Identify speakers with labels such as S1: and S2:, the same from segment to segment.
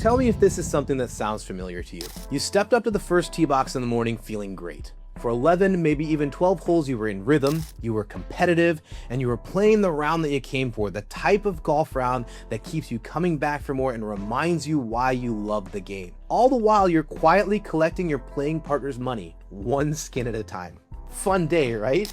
S1: Tell me if this is something that sounds familiar to you. You stepped up to the first tee box in the morning feeling great. For 11, maybe even 12 holes, you were in rhythm, you were competitive, and you were playing the round that you came for, the type of golf round that keeps you coming back for more and reminds you why you love the game. All the while, you're quietly collecting your playing partner's money, one skin at a time. Fun day, right?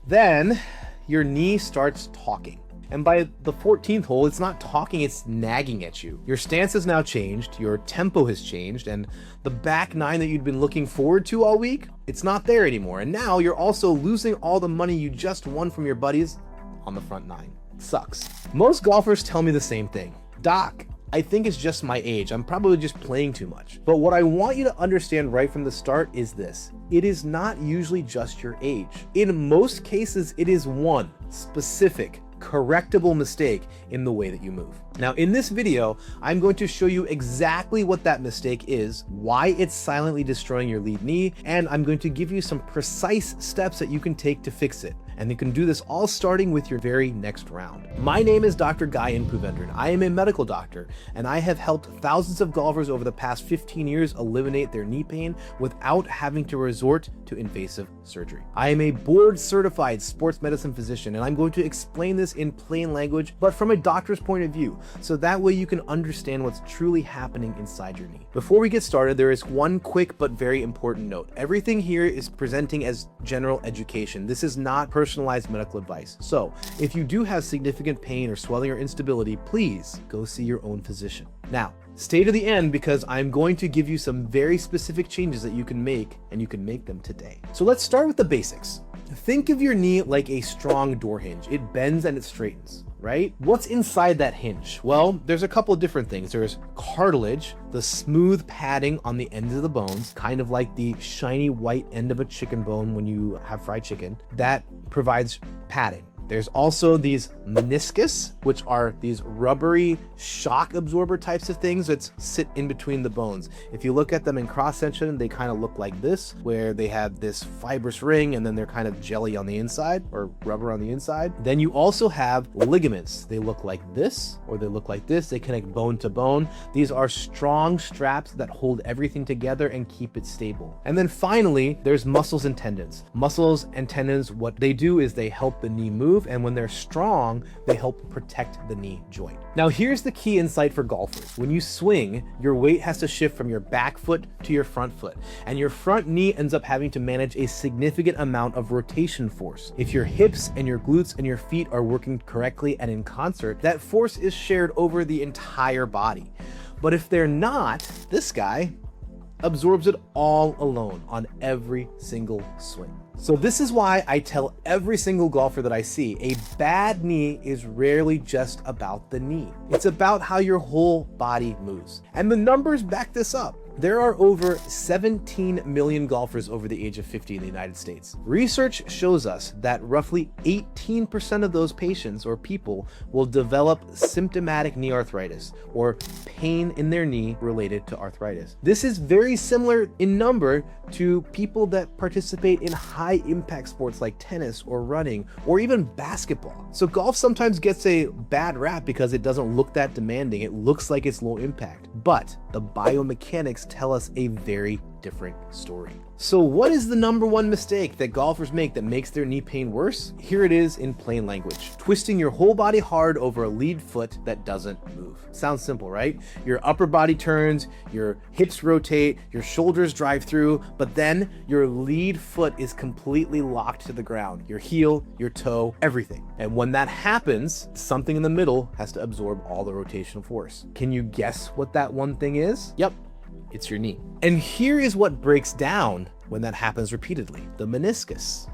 S1: Then, your knee starts talking. And by the 14th hole, it's not talking, it's nagging at you. Your stance has now changed, your tempo has changed, and the back nine that you'd been looking forward to all week, it's not there anymore. And now you're also losing all the money you just won from your buddies on the front nine. Sucks. Most golfers tell me the same thing. Doc, I think it's just my age. I'm probably just playing too much. But what I want you to understand right from the start is this. It is not usually just your age. In most cases, it is one specific correctable mistake in the way that you move. Now, in this video, I'm going to show you exactly what that mistake is, why it's silently destroying your lead knee, and I'm going to give you some precise steps that you can take to fix it. And you can do this all starting with your very next round. My name is Dr. Gayan Poovendran. I am a medical doctor, and I have helped thousands of golfers over the past 15 years eliminate their knee pain without having to resort to invasive surgery. I am a board-certified sports medicine physician, and I'm going to explain this in plain language, but from a doctor's point of view, so that way you can understand what's truly happening inside your knee. Before we get started, there is one quick but very important note. Everything here is presenting as general education. This is not personalized medical advice. So if you do have significant pain or swelling or instability, please go see your own physician. Now, stay to the end because I'm going to give you some very specific changes that you can make, and you can make them today. So let's start with the basics. Think of your knee like a strong door hinge. It bends and it straightens, right? What's inside that hinge? Well, there's a couple of different things. There's cartilage, the smooth padding on the ends of the bones, kind of like the shiny white end of a chicken bone when you have fried chicken, that provides padding. There's also these meniscus, which are these rubbery shock absorber types of things that sit in between the bones. If you look at them in cross section, they kind of look like this, where they have this fibrous ring and then they're kind of jelly on the inside or rubber on the inside. Then you also have ligaments. They look like this or they look like this. They connect bone to bone. These are strong straps that hold everything together and keep it stable. And then finally, there's muscles and tendons. Muscles and tendons, what they do is they help the knee move, and when they're strong, they help protect the knee joint. Now, here's the key insight for golfers. When you swing, your weight has to shift from your back foot to your front foot, and your front knee ends up having to manage a significant amount of rotation force. If your hips and your glutes and your feet are working correctly and in concert, that force is shared over the entire body. But if they're not, this guy absorbs it all alone on every single swing. So this is why I tell every single golfer that I see, a bad knee is rarely just about the knee. It's about how your whole body moves. And the numbers back this up. There are over 17 million golfers over the age of 50 in the United States. Research shows us that roughly 18% of those patients or people will develop symptomatic knee arthritis or pain in their knee related to arthritis. This is very similar in number to people that participate in high impact sports like tennis or running or even basketball. So golf sometimes gets a bad rap because it doesn't look that demanding. It looks like it's low impact, but the biomechanics tell us a very different story. So what is the number one mistake that golfers make that makes their knee pain worse? Here it is in plain language. Twisting your whole body hard over a lead foot that doesn't move. Sounds simple, right? Your upper body turns, your hips rotate, your shoulders drive through, but then your lead foot is completely locked to the ground. Your heel, your toe, everything. And when that happens, something in the middle has to absorb all the rotational force. Can you guess what that one thing is? Yep. It's your knee. And here is what breaks down when that happens repeatedly. The meniscus.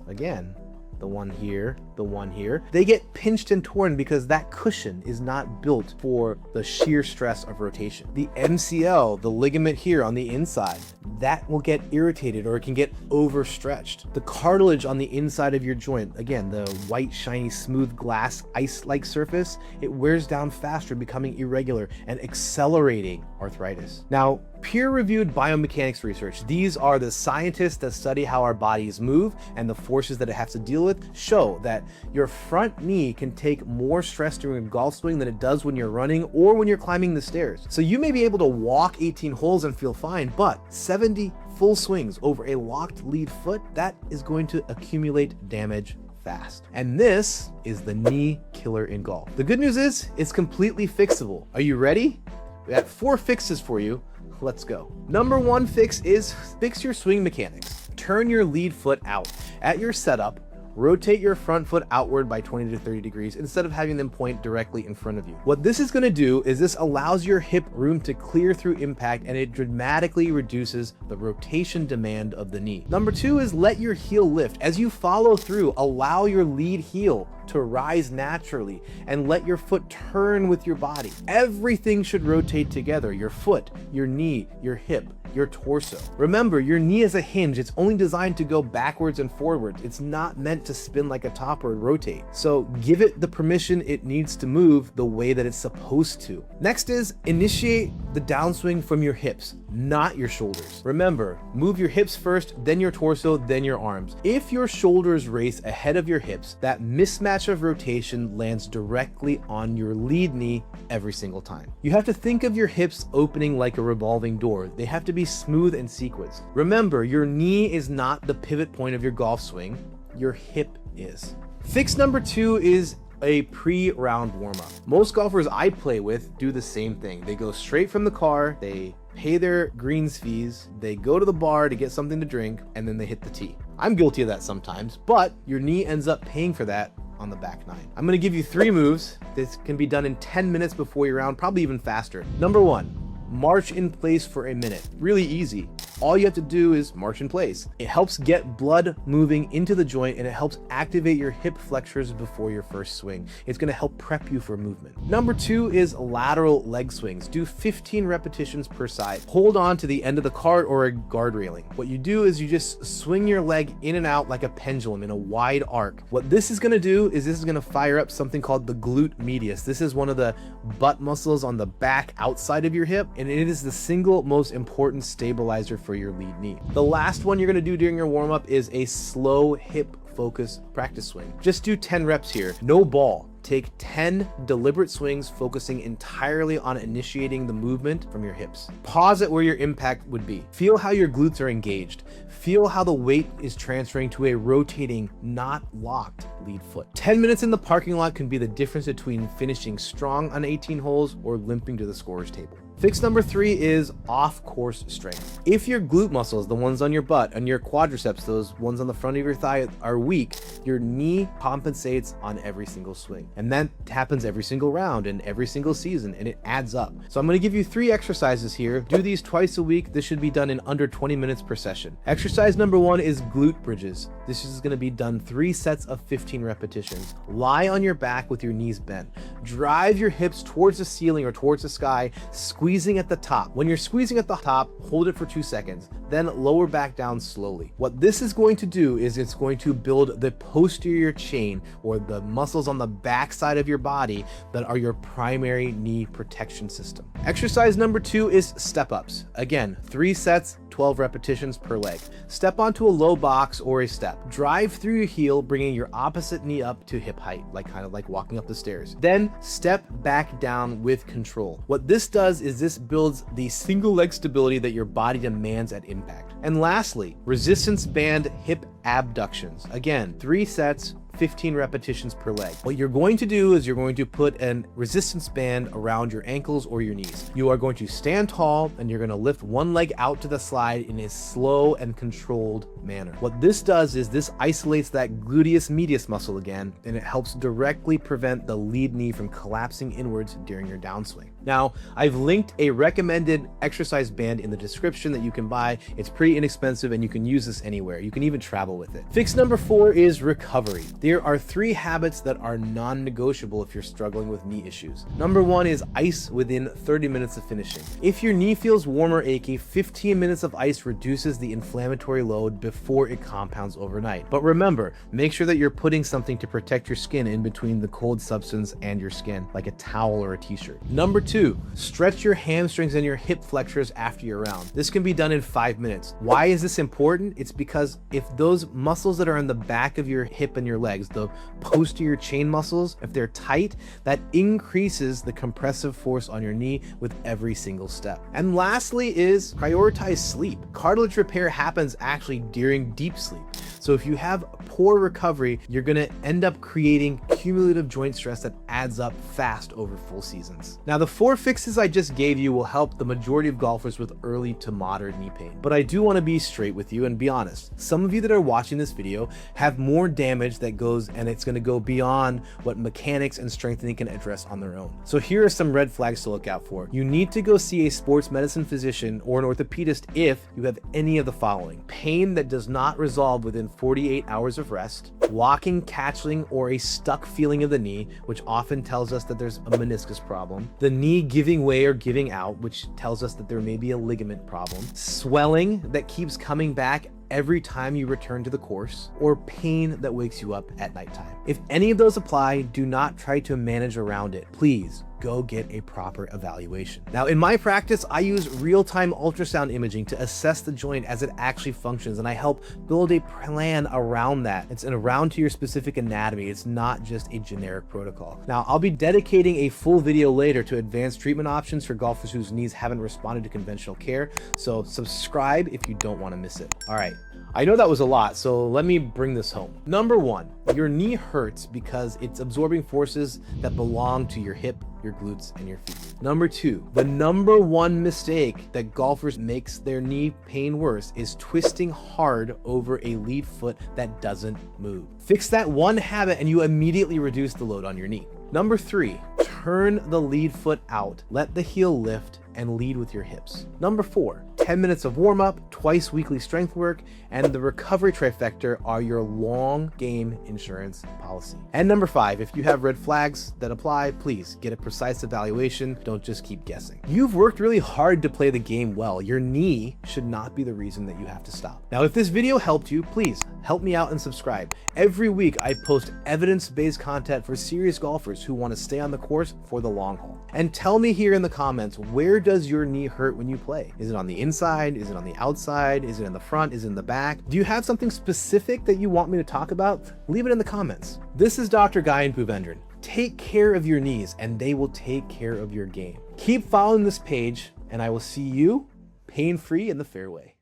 S1: Again, the one here, the one here. They get pinched and torn because that cushion is not built for the sheer stress of rotation. The MCL, the ligament here on the inside, that will get irritated or it can get overstretched. The cartilage on the inside of your joint, again, the white, shiny, smooth glass, ice-like surface, it wears down faster, becoming irregular and accelerating arthritis. Now, Peer-reviewed biomechanics research, these are the scientists that study how our bodies move and the forces that it has to deal with, show that your front knee can take more stress during a golf swing than it does when you're running or when you're climbing the stairs. So you may be able to walk 18 holes and feel fine, but 70 full swings over a locked lead foot, that is going to accumulate damage fast. And this is the knee killer in golf. The good news is it's completely fixable. Are you ready? We got 4 fixes for you. Let's go. Number 1 fix is fix your swing mechanics. Turn your lead foot out. At your setup, rotate your front foot outward by 20 to 30 degrees instead of having them point directly in front of you. What this is going to do is this allows your hip room to clear through impact, and it dramatically reduces the rotation demand of the knee. Number 2 is let your heel lift. As you follow through, allow your lead heel to rise naturally and let your foot turn with your body. Everything should rotate together: your foot, your knee, your hip, your torso. Remember, your knee is a hinge. It's only designed to go backwards and forwards. It's not meant to spin like a top or rotate. So give it the permission it needs to move the way that it's supposed to. Next is initiate the downswing from your hips, not your shoulders. Remember, move your hips first, then your torso, then your arms. If your shoulders race ahead of your hips, that mismatch of rotation lands directly on your lead knee every single time. You have to think of your hips opening like a revolving door. They have to be smooth and sequenced. Remember, your knee is not the pivot point of your golf swing, your hip is. Fix number 2 is a pre-round warm-up. Most golfers I play with do the same thing. They go straight from the car, they pay their greens fees, they go to the bar to get something to drink, and then they hit the tee. I'm guilty of that sometimes, but your knee ends up paying for that on the back 9. I'm gonna give you 3 moves. This can be done in 10 minutes before your round, probably even faster. Number 1, march in place for a minute. Really easy. All you have to do is march in place. It helps get blood moving into the joint, and it helps activate your hip flexors before your first swing. It's going to help prep you for movement. Number 2 is lateral leg swings. Do 15 repetitions per side. Hold on to the end of the cart or a guard railing. What you do is you just swing your leg in and out like a pendulum in a wide arc. What this is going to do is this is going to fire up something called the glute medius. This is one of the butt muscles on the back outside of your hip, and it is the single most important stabilizer for your lead knee. The last one you're going to do during your warm-up is a slow hip focus practice swing. Just do 10 reps here. No ball. Take 10 deliberate swings focusing entirely on initiating the movement from your hips. Pause at where your impact would be. Feel how your glutes are engaged. Feel how the weight is transferring to a rotating, not locked lead foot. 10 minutes in the parking lot can be the difference between finishing strong on 18 holes or limping to the scorer's table. Fix number 3 is off-course strength. If your glute muscles, the ones on your butt, and your quadriceps, those ones on the front of your thigh, are weak, your knee compensates on every single swing. And that happens every single round and every single season, and it adds up. So I'm going to give you 3 exercises here. Do these twice a week. This should be done in under 20 minutes per session. Exercise number 1 is glute bridges. This is going to be done 3 sets of 15 repetitions. Lie on your back with your knees bent. Drive your hips towards the ceiling or towards the sky, squeezing at the top. When you're squeezing at the top, hold it for 2 seconds, then lower back down slowly. What this is going to do is it's going to build the posterior chain, or the muscles on the back side of your body that are your primary knee protection system. Exercise number 2 is step-ups. Again, 3 sets, 12 repetitions per leg. Step onto a low box or a step. Drive through your heel, bringing your opposite knee up to hip height, kind of like walking up the stairs. Then step back down with control. What this does is this builds the single leg stability that your body demands at impact. And lastly, resistance band hip abductions. Again, 3 sets, 15 repetitions per leg. What you're going to do is you're going to put a resistance band around your ankles or your knees. You are going to stand tall, and you're going to lift one leg out to the side in a slow and controlled manner. What this does is this isolates that gluteus medius muscle again, and it helps directly prevent the lead knee from collapsing inwards during your downswing. Now, I've linked a recommended exercise band in the description that you can buy. It's pretty inexpensive, and you can use this anywhere. You can even travel with it. Fix number 4 is recovery. There are 3 habits that are non-negotiable if you're struggling with knee issues. Number 1 is ice within 30 minutes of finishing. If your knee feels warm or achy, 15 minutes of ice reduces the inflammatory load before it compounds overnight. But remember, make sure that you're putting something to protect your skin in between the cold substance and your skin, like a towel or a t-shirt. Number 2 2, stretch your hamstrings and your hip flexors after your round. This can be done in 5 minutes. Why is this important? It's because if those muscles that are in the back of your hip and your legs, the posterior chain muscles, if they're tight, that increases the compressive force on your knee with every single step. And lastly is prioritize sleep. Cartilage repair happens actually during deep sleep. So if you have poor recovery, you're gonna end up creating cumulative joint stress that adds up fast over full seasons. Now, the 4 fixes I just gave you will help the majority of golfers with early to moderate knee pain. But I do wanna be straight with you and be honest. Some of you that are watching this video have more damage that goes, and it's gonna go beyond what mechanics and strengthening can address on their own. So here are some red flags to look out for. You need to go see a sports medicine physician or an orthopedist if you have any of the following: pain that does not resolve within 48 hours of rest, walking, catching, or a stuck feeling of the knee, which often tells us that there's a meniscus problem, the knee giving way or giving out, which tells us that there may be a ligament problem, swelling that keeps coming back every time you return to the course, or pain that wakes you up at nighttime. If any of those apply, do not try to manage around it. Please go get a proper evaluation. Now, in my practice, I use real-time ultrasound imaging to assess the joint as it actually functions, and I help build a plan around that. It's around to your specific anatomy. It's not just a generic protocol. Now, I'll be dedicating a full video later to advanced treatment options for golfers whose knees haven't responded to conventional care, so subscribe if you don't want to miss it. All right. I know that was a lot, so let me bring this home. Number 1, your knee hurts because it's absorbing forces that belong to your hip, your glutes, and your feet. Number 2, the number 1 mistake that golfers makes their knee pain worse is twisting hard over a lead foot that doesn't move. Fix that one habit and you immediately reduce the load on your knee. Number 3, turn the lead foot out. Let the heel lift and lead with your hips. Number 4, 10 minutes of warm-up, twice weekly strength work, and the recovery trifecta are your long game insurance policy. And number 5, if you have red flags that apply, please get a precise evaluation. Don't just keep guessing. You've worked really hard to play the game well. Your knee should not be the reason that you have to stop. Now, if this video helped you, please help me out and subscribe. Every week I post evidence-based content for serious golfers who want to stay on the course for the long haul. And tell me here in the comments, where does your knee hurt when you play? Is it on the inside? Is it on the outside? Is it in the front? Is it in the back? Do you have something specific that you want me to talk about? Leave it in the comments. This is Dr. Gayan Poovendran. Take care of your knees and they will take care of your game. Keep following this page and I will see you pain-free in the fairway.